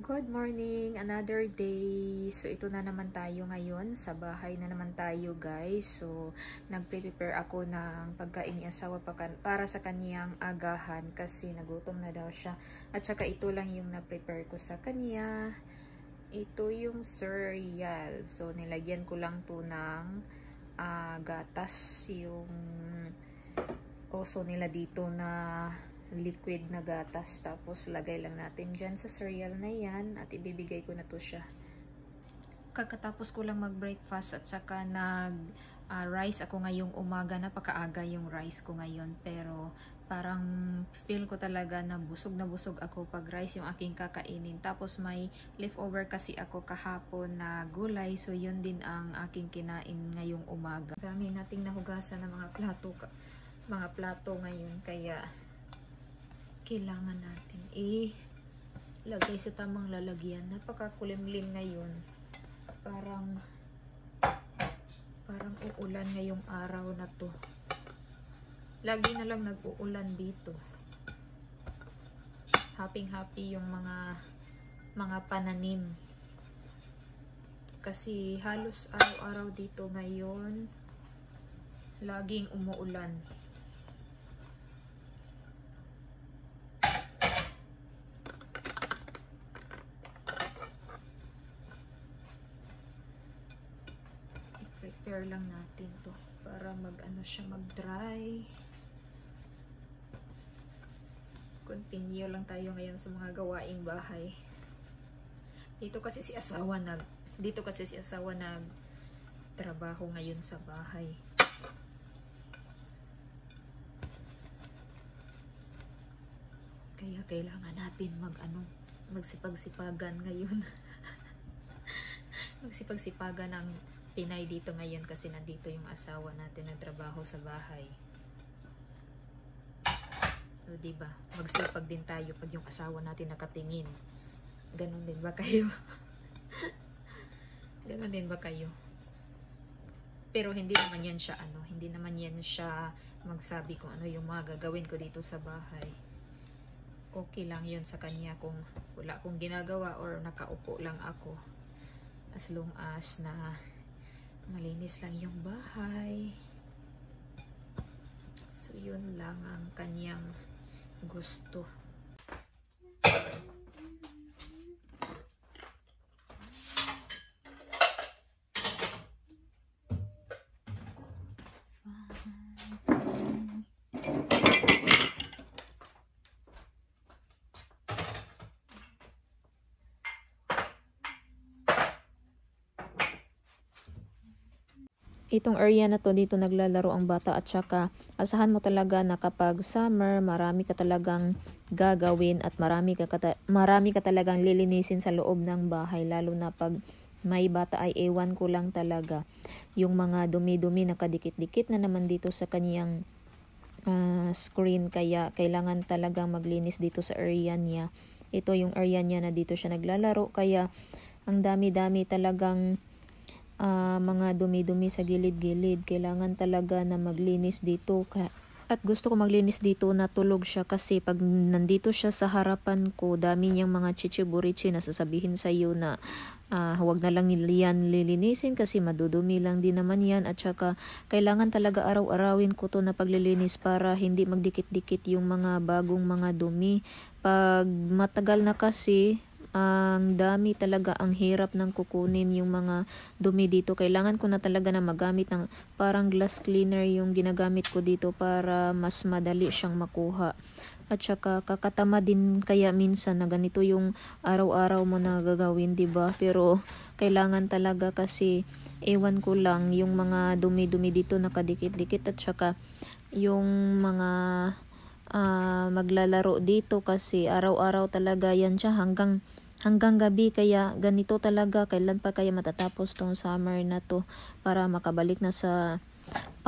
Good morning, another day. So ito na naman tayo ngayon, sa bahay na naman tayo guys. So nagpe-prepare ako ng pagkain ni asawa para sa kaniyang agahan kasi nagutom na daw siya. At saka ito lang yung na-prepare ko sa kanya. Ito yung cereal. So nilagyan ko lang to ng gatas, yung oso nila dito na liquid na gatas, tapos lagay lang natin dyan sa cereal na yan at ibibigay ko na to siya. Kakatapos ko lang mag breakfast at saka nag rice ako ngayong umaga. Napakaaga yung rice ko ngayon, pero parang feel ko talaga na busog ako pag rice yung aking kakainin. Tapos may leftover kasi ako kahapon na gulay, so yun din ang aking kinain ngayong umaga. Dami nating nahugasan ng mga plato ngayon, kaya kailangan natin ilagay sa tamang lalagyan. Napakakulimlim ngayon. Parang uulan ngayong araw na to. Lagi na lang nag-uulan dito. Happy yung mga pananim. Kasi halos araw-araw dito ngayon laging umuulan. I-prepare lang natin to para mag-dry. Continue lang tayo ngayon sa mga gawaing bahay. Dito kasi si asawa trabaho ngayon sa bahay. Kaya kailangan natin magsipag-sipagan ngayon. Magsipag-sipagan ng Pinay dito ngayon kasi nandito yung asawa natin na trabaho sa bahay. So, diba? Magsipag din tayo pag yung asawa natin nakatingin. Ganon din ba kayo? Ganon din ba kayo? Pero hindi naman yan siya magsabi kung ano yung mga gagawin ko dito sa bahay. Okay lang yun sa kanya kung wala akong ginagawa or nakaupo lang ako. As long as na malinis lang yung bahay. So yun lang ang kanyang gusto. Itong area na to, dito naglalaro ang bata at saka asahan mo talaga na kapag summer, marami ka talagang gagawin at marami ka talagang lilinisin sa loob ng bahay, lalo na pag may bata ay ewan ko lang talaga. Yung mga dumi-dumi na kadikit-dikit na naman dito sa kaniyang screen, kaya kailangan talagang maglinis dito sa area niya. Ito yung area niya na dito siya naglalaro, kaya ang dami-dami talagang mga dumi-dumi sa gilid-gilid. Kailangan talaga na maglinis dito. At gusto ko maglinis dito na tulog siya kasi pag nandito siya sa harapan ko, dami niyang mga chichiburichi na sasabihin sa iyo na huwag na lang yan lilinisin kasi madudumi lang din naman yan. At saka kailangan talaga araw-arawin ko to na paglilinis para hindi magdikit-dikit yung mga bagong mga dumi. Pag matagal na kasi, ang dami talaga, ang hirap ng kukunin yung mga dumi dito. Kailangan ko na talaga na magamit ng parang glass cleaner yung ginagamit ko dito para mas madali siyang makuha. At saka kakatama din kaya minsan na ganito yung araw-araw mo na gagawin, diba? Pero kailangan talaga kasi ewan ko lang yung mga dumi-dumi dito nakadikit-dikit at saka yung mga maglalaro dito kasi araw-araw talaga yan siya hanggang gabi, kaya ganito talaga. Kailan pa kaya matatapos tong summer na to para makabalik na sa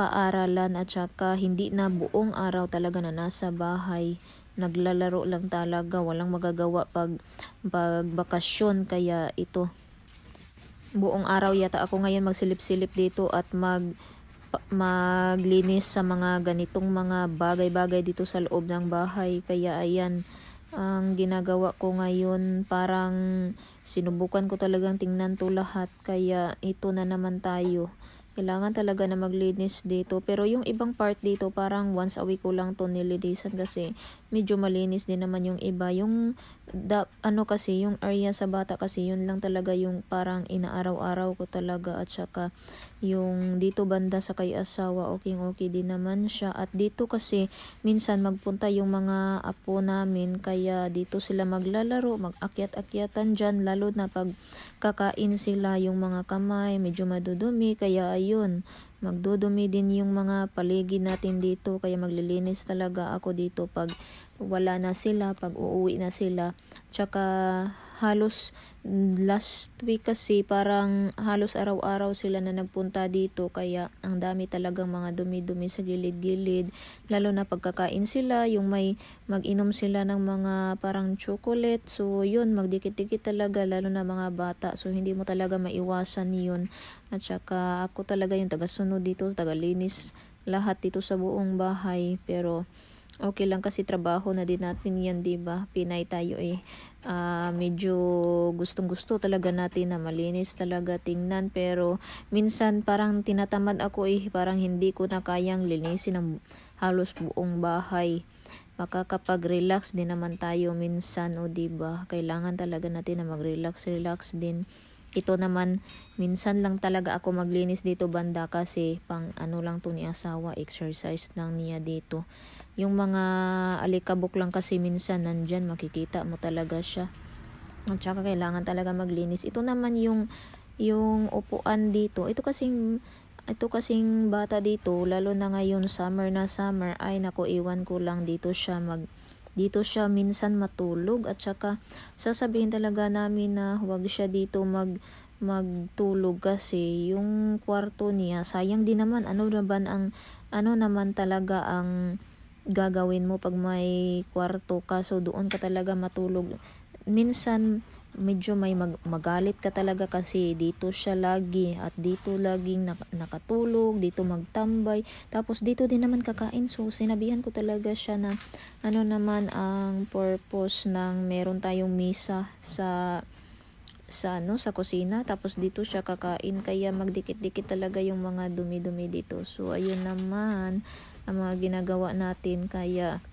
paaralan at saka hindi na buong araw talaga na nasa bahay. Naglalaro lang talaga, walang magagawa pag bakasyon, kaya ito buong araw yata ako ngayon magsilip-silip dito at maglinis sa mga ganitong mga bagay-bagay dito sa loob ng bahay. Kaya ayan, ang ginagawa ko ngayon, parang sinubukan ko talagang tingnan to lahat, kaya ito na naman tayo. Kailangan talaga na maglinis dito. Pero yung ibang part dito, parang once a week ko lang to nilinisan kasi medyo malinis din naman yung iba. Yung kasi, yung area sa bata kasi, yun lang talaga yung parang inaaraw-araw ko talaga. At saka yung dito banda sa kay asawa, okay din naman siya. At dito kasi minsan magpunta yung mga apo namin, kaya dito sila maglalaro, mag-akyat-akyatan dyan, lalo na pag kakain sila, yung mga kamay medyo madudumi, kaya ayun, magdudumi din yung mga paligid natin dito, kaya maglilinis talaga ako dito pag wala na sila, pag uuwi na sila. Tsaka halos last week kasi parang halos araw-araw sila na nagpunta dito, kaya ang dami talagang mga dumi-dumi sa gilid-gilid, lalo na pagkakain sila, yung may mag-inom sila ng mga parang chocolate, so yun, magdikit-dikit talaga, lalo na mga bata, so hindi mo talaga maiwasan yun. At saka ako talaga yung tagasunod dito, tagalinis lahat dito sa buong bahay, pero okay lang kasi trabaho na din natin yan, diba? Pinay tayo eh. Medyo gustong-gusto talaga natin na malinis talaga tingnan, pero minsan parang tinatamad ako eh, parang hindi ko na kayang linisin ang halos buong bahay. Makakapag-relax din naman tayo minsan, o diba? Kailangan talaga natin na mag-relax din. Ito naman, minsan lang talaga ako maglinis dito banda kasi pang ano lang to ni asawa, exercise lang niya dito. Yung mga alikabok lang kasi minsan nandyan, makikita mo talaga siya. At saka kailangan talaga maglinis. Ito naman yung upuan dito. Ito kasing bata dito, lalo na ngayon summer na summer, ay nako, iwan ko lang dito siya minsan matulog. At saka sasabihin talaga namin na huwag siya dito magtulog kasi yung kwarto niya, sayang din naman. Ano naman talaga ang gagawin mo pag may kwarto ka, so doon ka talaga matulog. Minsan medyo may magalit ka talaga kasi dito siya lagi, at dito laging nakatulog, dito magtambay, tapos dito din naman kakain. So sinabihan ko talaga siya na ano naman ang purpose ng meron tayong misa sa kusina, tapos dito siya kakain, kaya magdikit-dikit talaga yung mga dumi-dumi dito. So ayun naman ang mga ginagawa natin, kaya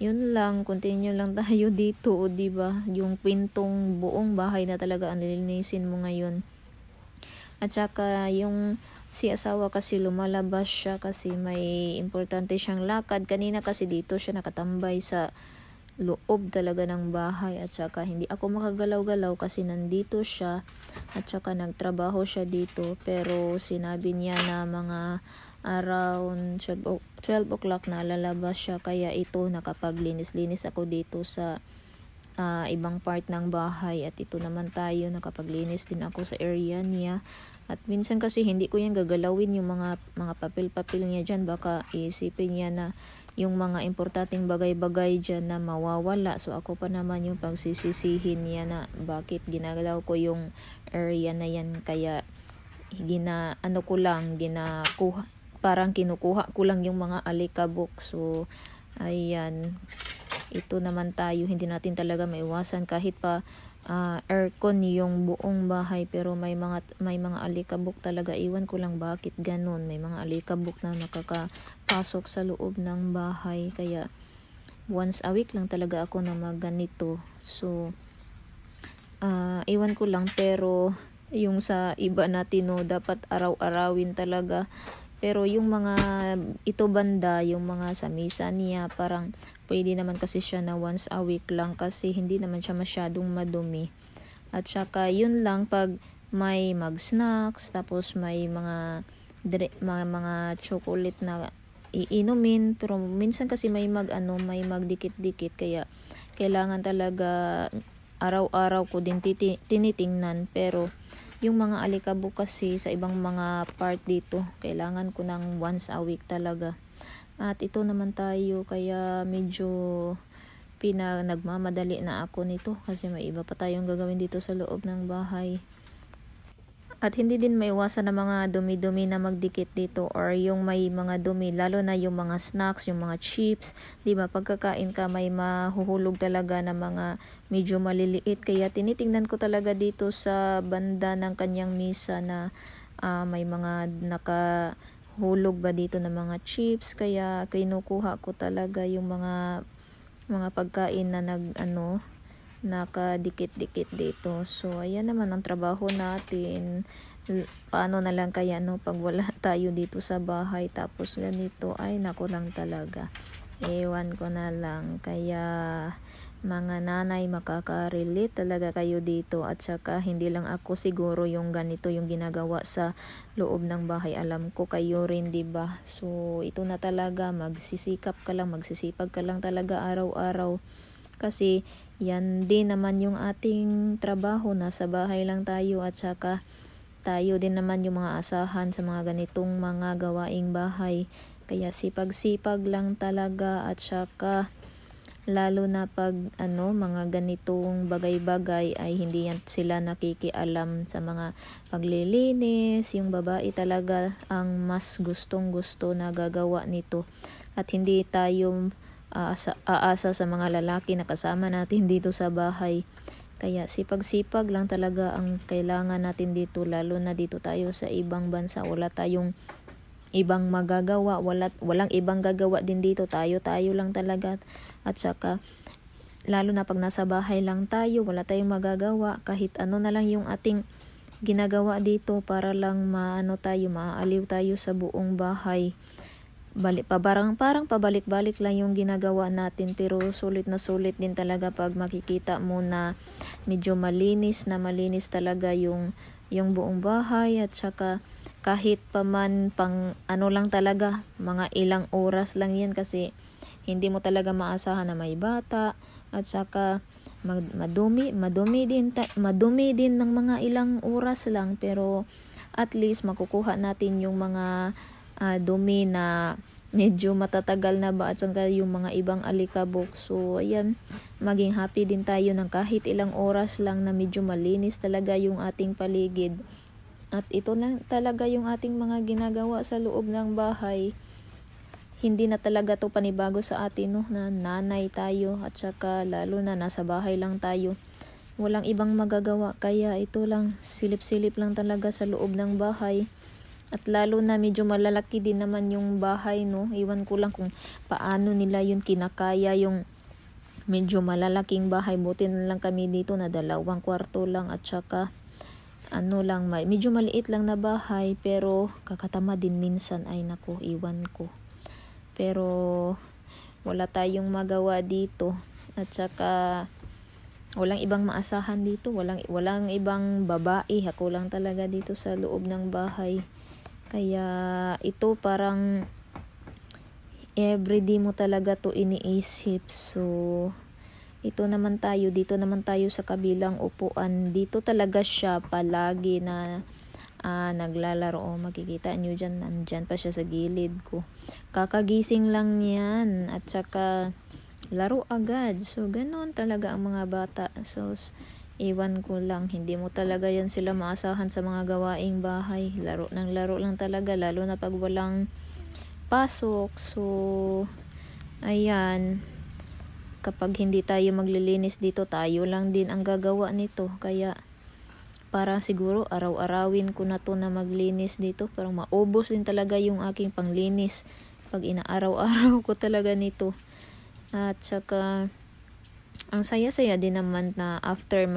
yun lang, continue lang tayo dito, o diba? Yung pintong buong bahay na talaga ang nilinisin mo ngayon. At saka yung si asawa kasi lumalabas siya kasi may importante siyang lakad. Kanina kasi dito siya nakatambay sa loob talaga ng bahay, at saka hindi ako makagalaw-galaw kasi nandito siya, at saka nagtrabaho siya dito. Pero sinabi niya na mga around 12 o'clock na lalabas siya, kaya ito nakapaglinis-linis ako dito sa ibang part ng bahay, at ito naman tayo nakapaglinis din ako sa area niya. At minsan kasi hindi ko yan gagalawin yung mga papel-papel niya dyan, baka isipin niya na yung mga importanteng bagay-bagay dyan na mawawala. So ako pa naman yung pagsisisihin niya na bakit ginagalaw ko yung area na yan, kaya parang kinukuha ko lang yung mga alikabok. So ayan, ito naman tayo, hindi natin talaga maiwasan kahit pa aircon yung buong bahay, pero may mga alikabok talaga. Iwan ko lang bakit ganun, may mga alikabok na nakakapasok sa loob ng bahay, kaya once a week lang talaga ako na magganito. So iwan ko lang, pero yung sa iba natin dapat araw-arawin talaga. Pero yung mga ito banda, yung mga sa misa niya, parang pwede naman kasi siya na once a week lang kasi hindi naman siya masyadong madumi. At saka yun lang, pag may mag-snacks, tapos may mga chocolate na iinumin, pero minsan kasi may magdikit-dikit, kaya kailangan talaga araw-araw ko din tinitingnan. Pero yung mga alikabok kasi sa ibang mga part dito, kailangan ko ng once a week talaga. At ito naman tayo, kaya medyo nagmamadali na ako nito kasi may iba pa tayong gagawin dito sa loob ng bahay. At hindi din maiwasan ng mga dumi-dumi na magdikit dito or yung may mga dumi, lalo na yung mga snacks, yung mga chips, di ba? Pagkakain ka may mahuhulog talaga na mga medyo maliliit. Kaya tinitingnan ko talaga dito sa banda ng kanyang misa na may mga nakahulog ba dito ng mga chips. Kaya kinukuha ko talaga yung mga pagkain na nakadikit-dikit dito. So ayan naman ang trabaho natin. Paano na lang kaya pag wala tayo dito sa bahay tapos ganito, ay nako lang talaga, ewan ko na lang. Kaya mga nanay, makaka-relate talaga kayo dito, at saka hindi lang ako siguro yung ganito yung ginagawa sa loob ng bahay, alam ko kayo rin, di ba? So ito na talaga, magsisipag ka lang talaga araw-araw. Kasi yan din naman yung ating trabaho, nasa bahay lang tayo, at saka tayo din naman yung mga asahan sa mga ganitong mga gawaing bahay. Kaya sipag-sipag lang talaga, at saka lalo na pag mga ganitong bagay-bagay ay hindi yan sila nakikialam sa mga paglilinis. Yung babae talaga ang mas gustong-gusto na gagawa nito, at hindi tayo aasa sa mga lalaki na kasama natin dito sa bahay. Kaya sipag-sipag lang talaga ang kailangan natin dito, lalo na dito tayo sa ibang bansa. Wala tayong ibang magagawa, walang ibang gagawa din dito, tayo lang talaga. At saka lalo na pag nasa bahay lang tayo, wala tayong magagawa, kahit ano na lang yung ating ginagawa dito para lang maaaliw tayo sa buong bahay. Parang pabalik-balik lang yung ginagawa natin, pero sulit na sulit din talaga pag makikita mo na medyo malinis talaga yung buong bahay. At saka kahit pa man pang lang talaga, mga ilang oras lang yan, kasi hindi mo talaga maasahan na may bata, at saka madumi din ng mga ilang oras lang, pero at least makukuha natin yung mga dumi na medyo matatagal na ba, at saka yung mga ibang alikabok. So ayan, maging happy din tayo ng kahit ilang oras lang na medyo malinis talaga yung ating paligid. At ito lang talaga yung ating mga ginagawa sa loob ng bahay. Hindi na talaga to panibago sa atin, na nanay tayo, at saka lalo na nasa bahay lang tayo, walang ibang magagawa. Kaya ito lang, silip-silip lang talaga sa loob ng bahay. At lalo na medyo malalaki din naman yung bahay, iwan ko lang kung paano nila yun kinakaya, yung medyo malalaking bahay. Buti na lang kami dito na 2 kwarto lang, at saka medyo maliit lang na bahay, pero kakatama din minsan, ay nako, iwan ko. Pero wala tayong magawa dito, at saka walang ibang maasahan dito, walang ibang babae, ako lang talaga dito sa loob ng bahay. Kaya ito parang everyday mo talaga to iniisip. So dito naman tayo sa kabilang upuan. Dito talaga siya palagi na naglalaro. Makikita nyo dyan, nandyan pa siya sa gilid ko. Kakagising lang yan, at saka laro agad. So ganoon talaga ang mga bata. So iwan ko lang, hindi mo talaga yan sila maasahan sa mga gawaing bahay. Laro lang talaga, lalo na pag walang pasok. So ayan, kapag hindi tayo maglilinis dito, tayo lang din ang gagawa nito. Kaya para siguro araw-arawin ko na to na maglinis dito, parang maubos din talaga yung aking panglinis pag inaaraw-araw ko talaga nito. At saka ang saya-saya din naman na after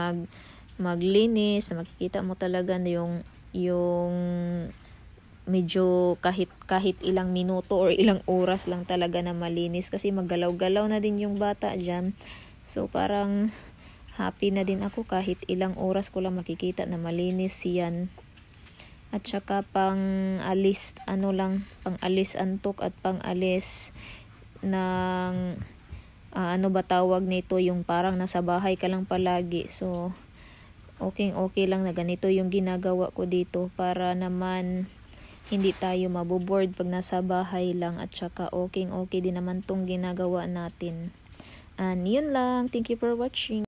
maglinis, makikita mo talaga na yung medyo kahit ilang minuto or ilang oras lang talaga na malinis, kasi maggalaw-galaw na din yung bata dyan. So parang happy na din ako kahit ilang oras ko lang makikita na malinis yan. At saka pang-alis antok at pang-alis ng tawag nito, yung parang nasa bahay ka lang palagi. So okay lang na ganito yung ginagawa ko dito, para naman hindi tayo maboboard pag nasa bahay lang, at saka okay din naman tong ginagawa natin. And yun lang, thank you for watching.